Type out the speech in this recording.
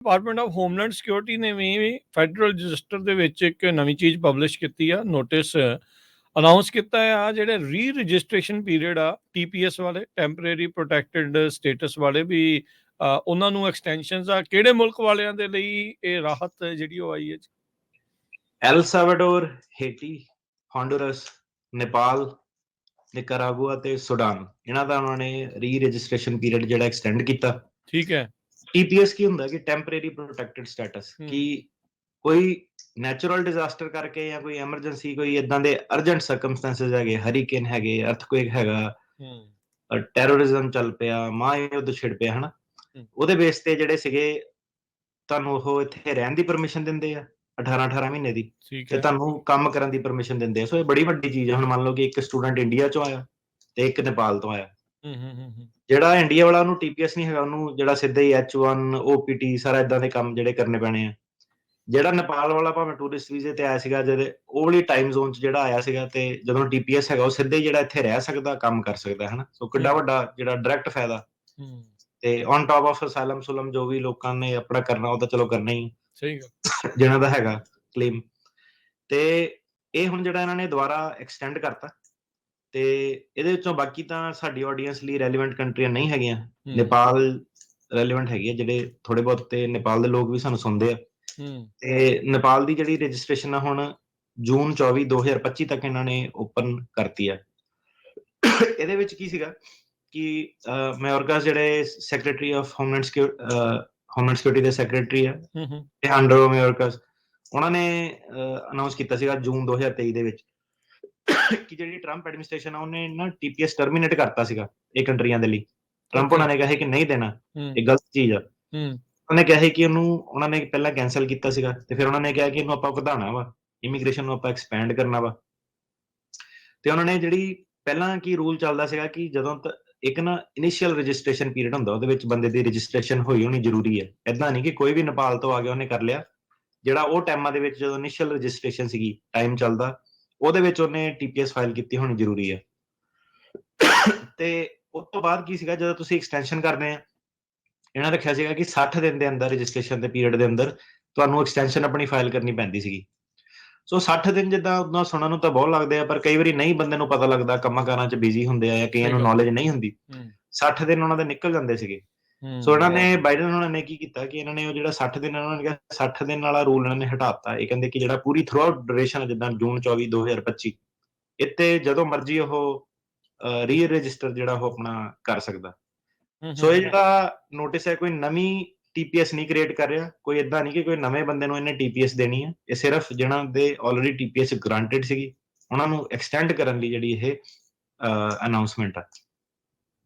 Department of homeland security ਨੇ ਵੀ federal register ਦੇ ਵਿੱਚ ਇੱਕ ਨਵੀਂ ਚੀਜ਼ ਪਬਲਿਸ਼ ਕੀਤੀ ਆ, ਨੋਟਿਸ ਅਨਾਉਂਸ ਕੀਤਾ ਆ। ਜਿਹੜੇ ਰੀ ਰਜਿਸਟ੍ਰੇਸ਼ਨ ਪੀਰੀਅਡ ਆ TPS ਵਾਲੇ, ਟੈਂਪਰੇਰੀ ਪ੍ਰੋਟੈਕਟਡ ਸਟੇਟਸ ਵਾਲੇ ਵੀ, ਉਹਨਾਂ ਨੂੰ ਐਕਸਟੈਂਸ਼ਨਸ ਆ। ਕਿਹੜੇ ਮੁਲਕ ਵਾਲਿਆਂ ਦੇ ਲਈ ਇਹ ਰਾਹਤ ਜਿਹੜੀ ਉਹ ਆਈ ਹੈ? ਐਲ ਸਾਲਵਾਡੋਰ, ਹੇਟੀ, ਹੌਂਡੂਰਸ, ਨੇਪਾਲ, ਨਿਕਾਰਾਗੁਆ ਤੇ ਸੁਡਾਨ, ਇਹਨਾਂ ਦਾ ਉਹਨਾਂ ਨੇ ਰੀ ਰਜਿਸਟ੍ਰੇਸ਼ਨ ਪੀਰੀਅਡ ਜਿਹੜਾ ਐਕਸਟੈਂਡ ਕੀਤਾ। ਠੀਕ ਹੈ। TPS ਕੀ ਹੁੰਦਾ ਕਿ ਟੈਂਪਰੇਰੀ ਪ੍ਰੋਟੈਕਟਡ ਸਟੇਟਸ, ਕਿ ਕੋਈ ਨੈਚੁਰਲ ਡਿਜ਼ਾਸਟਰ ਕਰਕੇ ਜਾਂ ਕੋਈ ਐਮਰਜੈਂਸੀ, ਕੋਈ ਇਦਾਂ ਦੇ ਅਰਜੈਂਟ ਸਰਕਮਸਟੈਂਸਸ ਹੈਗੇ, ਹਰੀਕੇਨ ਹੈਗੇ, ਅਰਥਕੁਏਕ ਹੈਗਾ, ਟੈਰਰਿਜ਼ਮ ਚੱਲ ਪਿਆ, ਮਹਾਯੁੱਧ ਛਿੜ ਪਿਆ, ਹਨਾ, ਉਹਦੇ ਬੇਸ ਤੇ ਜਿਹੜੇ ਸੀਗੇ ਤੁਹਾਨੂੰ ਉਹ ਇੱਥੇ ਰਹਿਣ ਦੀ ਪਰਮਿਸ਼ਨ ਦਿੰਦੇ ਆ 18 ਮਹੀਨੇ ਦੀ, ਤੇ ਤੁਹਾਨੂੰ ਕੰਮ ਕਰਨ ਦੀ ਪਰਮਿਸ਼ਨ ਦਿੰਦੇ ਆ। ਸੋ ਇਹ ਬੜੀ ਵੱਡੀ ਚੀਜ਼ ਹੈ। ਹੁਣ ਮੰਨ ਲਓ ਕਿ ਇੱਕ ਸਟੂਡੈਂਟ ਇੰਡੀਆ ਚੋਂ ਆਇਆ ਤੇ ਇੱਕ ਨੇਪਾਲ ਤੋਂ ਆਇਆ, ਜਿਹੜਾ ਇੰਡੀਆ ਵਾਲਾ ਉਹਨੂੰ TPS ਨਹੀਂ ਹੈਗਾ, ਉਹਨੂੰ ਜਿਹੜਾ ਸਿੱਧਾ ਹੀ H1 OPT ਸਾਰਾ ਇਦਾਂ ਦੇ ਕੰਮ ਜਿਹੜੇ ਕਰਨੇ ਪੈਣੇ ਆ। ਜਿਹੜਾ ਨੇਪਾਲ ਵਾਲਾ ਭਾਵੇਂ ਟੂਰਿਸਟ ਵੀਜ਼ੇ ਤੇ ਆਇਆ ਸੀਗਾ, ਜਿਹੜੇ ਉਹ ਵਾਲੀ ਟਾਈਮ ਜ਼ੋਨ 'ਚ ਜਿਹੜਾ ਆਇਆ ਸੀਗਾ, ਤੇ ਜਦੋਂ TPS ਹੈਗਾ ਉਹ ਸਿੱਧੇ ਹੀ ਜਿਹੜਾ ਇੱਥੇ ਰਹਿ ਸਕਦਾ, ਕੰਮ ਕਰ ਸਕਦਾ, ਹਨਾ। ਸੋ ਕਿੱਡਾ ਵੱਡਾ ਜਿਹੜਾ ਡਾਇਰੈਕਟ ਫਾਇਦਾ। ਤੇ ਔਨ ਟਾਪ ਆਫ ਅਸਾਈਲਮ ਸੁਲਮ ਜੋ ਵੀ ਲੋਕਾਂ ਨੇ ਆਪਣਾ ਕਰਨਾ, ਉਹ ਤਾਂ ਚਲੋ ਕਰਨਾ ਹੀ, ਜਿਹਨਾਂ ਦਾ ਹੈਗਾ ਕਲੇਮ। ਤੇ ਇਹ ਹੁਣ ਜਿਹੜਾ ਇਹਨਾਂ ਨੇ ਦੁਬਾਰਾ ਐਕਸਟੈਂਡ ਕਰਤਾ, ਤੇ ਇਹਦੇ ਵਿੱਚੋਂ ਬਾਕੀ ਤਾਂ ਸਾਡੀ ਆਡੀਅנס ਲਈ ਰੈਲੀਵੈਂਟ ਕੰਟਰੀਆਂ ਨਹੀਂ ਹੈਗੀਆਂ। ਨੇਪਾਲ ਰੈਲੀਵੈਂਟ ਹੈਗੀ ਹੈ, ਜਿਹੜੇ ਥੋੜੇ ਬਹੁਤ ਤੇ ਨੇਪਾਲ ਦੇ ਲੋਕ ਵੀ ਸਾਨੂੰ ਸੁਣਦੇ ਆ। ਤੇ ਨੇਪਾਲ ਦੀ ਜਿਹੜੀ ਰਜਿਸਟ੍ਰੇਸ਼ਨ ਆ ਹੁਣ ਜੂਨ 24 2025 ਤੱਕ ਇਹਨਾਂ ਨੇ ਓਪਨ ਕਰਤੀ ਆ। ਇਹਦੇ ਵਿੱਚ ਕੀ ਸੀਗਾ ਕਿ ਮੈਓਰਕਾਸ ਜਿਹੜੇ ਸੈਕਟਰੀ ਆਫ ਹੋਮਲੈਂਡ ਸਿਕਿਉਰਿਟੀ ਦੇ ਸੈਕਟਰੀ ਆ, ਅਲੇਜਾਂਡਰੋ ਮੈਓਰਕਾਸ, ਉਹਨਾਂ ਨੇ ਅਨਾਉਂਸ ਕੀਤਾ ਸੀਗਾ ਜੂਨ 2023 ਦੇ ਵਿੱਚ ਕਿ ਜਿਹੜੀ ਟਰੰਪ ਐਡਮਿਨਿਸਟ੍ਰੇਸ਼ਨ ਆ, ਉਹਨੇ ਨਾ TPS ਟਰਮੀਨੇਟ ਕਰਤਾ ਸੀਗਾ ਇਹ ਕੰਟਰੀਆਂ ਦੇ ਲਈ। ਟਰੰਪ ਉਹਨਾਂ ਨੇ ਕਿਹਾ ਕਿ ਨਹੀਂ ਦੇਣਾ, ਇਹ ਗਲਤ ਚੀਜ਼ ਆ। ਉਹਨੇ ਕਿਹਾ ਕਿ ਉਹਨਾਂ ਨੇ ਪਹਿਲਾਂ ਕੈਂਸਲ ਕੀਤਾ ਸੀਗਾ, ਤੇ ਫਿਰ ਉਹਨਾਂ ਨੇ ਕਿਹਾ ਕਿ ਇਹਨੂੰ ਆਪਾਂ ਵਧਾਉਣਾ ਵਾ, ਇਮੀਗ੍ਰੇਸ਼ਨ ਨੂੰ ਆਪਾਂ ਐਕਸਪੈਂਡ ਕਰਨਾ ਵਾ। ਤੇ ਉਹਨਾਂ ਨੇ ਜਿਹੜੀ ਪਹਿਲਾਂ ਕੀ ਰੂਲ ਚੱਲਦਾ ਸੀਗਾ ਕਿ ਜਦੋਂ ਇੱਕ ਨਾ ਇਨੀਸ਼ੀਅਲ ਰਜਿਸਟ੍ਰੇਸ਼ਨ ਪੀਰੀਅਡ ਹੁੰਦਾ, ਉਹਦੇ ਵਿੱਚ ਬੰਦੇ ਦੀ ਰਜਿਸਟ੍ਰੇਸ਼ਨ ਹੋਈ ਹੋਣੀ ਜ਼ਰੂਰੀ ਹੈ। ਏਦਾਂ ਨਹੀਂ ਕਿ ਕੋਈ ਵੀ ਨੇਪਾਲ ਤੋਂ ਆ ਗਿਆ ਉਹਨੇ ਕਰ ਲਿਆ। ਜਿਹੜਾ ਉਹ ਟਾਈਮਾਂ ਦੇ ਵਿੱਚ ਜਦੋਂ ਇਨੀਸ਼ੀਅਲ ਰਜਿਸਟ੍ਰੇਸ਼ਨ ਸੀਗੀ, ਟਾਈਮ ਚੱਲਦਾ, ਉਹਦੇ ਵਿੱਚ ਉਹਨੇ TPS ਫਾਈਲ ਕੀਤੀ ਹੋਣੀ ਜ਼ਰੂਰੀ ਹੈ। ਤੇ ਉਸ ਤੋਂ ਬਾਅਦ ਕੀ ਸੀਗਾ, ਜਦੋਂ ਤੁਸੀਂ ਐਕਸਟੈਂਸ਼ਨ ਕਰਦੇ ਆ, ਇਹਨਾਂ ਰੱਖਿਆ ਸੀਗਾ ਕਿ 60 ਦਿਨ ਦੇ ਅੰਦਰ ਰਜਿਸਟ੍ਰੇਸ਼ਨ ਦੇ ਪੀਰੀਅਡ ਦੇ ਅੰਦਰ ਤੁਹਾਨੂੰ ਐਕਸਟੈਂਸ਼ਨ ਆਪਣੀ ਫਾਈਲ ਕਰਨੀ ਪੈਂਦੀ ਸੀਗੀ। ਸੋ 60 ਦਿਨ ਜਿੱਦਾਂ ਉਦਾਂ ਸੁਣਨ ਨੂੰ ਤਾਂ ਬਹੁਤ ਲੱਗਦੇ ਆ, ਪਰ ਕਈ ਵਾਰੀ ਨਹੀਂ ਬੰਦੇ ਨੂੰ ਪਤਾ ਲੱਗਦਾ, ਕੰਮਾਂ ਕਾਰਾਂ 'ਚ ਬਿਜ਼ੀ ਹੁੰਦੇ ਆ ਜਾਂ ਕਈਆਂ ਨੂੰ ਨੌਲੇਜ ਨਹੀਂ ਹੁੰਦੀ। 60 ਦਿਨ ਉਹਨਾਂ ਦੇ ਨਿਕਲ ਜਾਂਦੇ ਸੀਗੇ। ਸੋ ਇਹਨਾਂ ਨੇ ਬਾਈਡਨ ਉਹਨਾਂ ਨੇ ਕੀ ਕੀਤਾ ਕਿ ਇਹਨਾਂ ਨੇ ਉਹ ਜਿਹੜਾ 60 ਦਿਨ ਉਹਨਾਂ ਨੇ ਕਿਹਾ 60 ਦਿਨ ਵਾਲਾ ਰੂਲ ਇਹਨਾਂ ਨੇ ਹਟਾਤਾ। ਇਹ ਕਹਿੰਦੇ ਕਿ ਜਿਹੜਾ ਪੂਰੀ ਥਰੂ ਆਊਟ ਡਿਊਰੇਸ਼ਨ ਜਿੱਦਾਂ ਜੂਨ 24 2025 ਇੱਥੇ ਜਦੋਂ ਮਰਜ਼ੀ ਉਹ ਰੀ ਰਜਿਸਟਰ ਜਿਹੜਾ ਉਹ ਆਪਣਾ ਕਰ ਸਕਦਾ। ਸੋ ਇਹ ਜਿਹੜਾ ਨੋਟਿਸ ਹੈ ਕੋਈ ਨਵੀਂ TPS ਨਹੀਂ ਕ੍ਰੀਏਟ ਕਰ ਰਿਹਾ, ਕੋਈ ਏਦਾਂ ਨਹੀਂ ਕਿ ਕੋਈ ਨਵੇਂ ਬੰਦੇ ਨੂੰ ਇਹਨੇ TPS ਦੇਣੀ ਹੈ। ਇਹ ਸਿਰਫ ਜਿਹਨਾਂ ਦੇ ਆਲਰੇਡੀ TPS ਗ੍ਰਾਂਟਡ ਸੀਗੀ ਉਹਨਾਂ ਨੂੰ ਐਕਸਟੈਂਡ ਕਰਨ ਲਈ ਜਿਹੜੀ ਇਹ ਅਨਾਉਂਸਮੈਂਟ ਆ।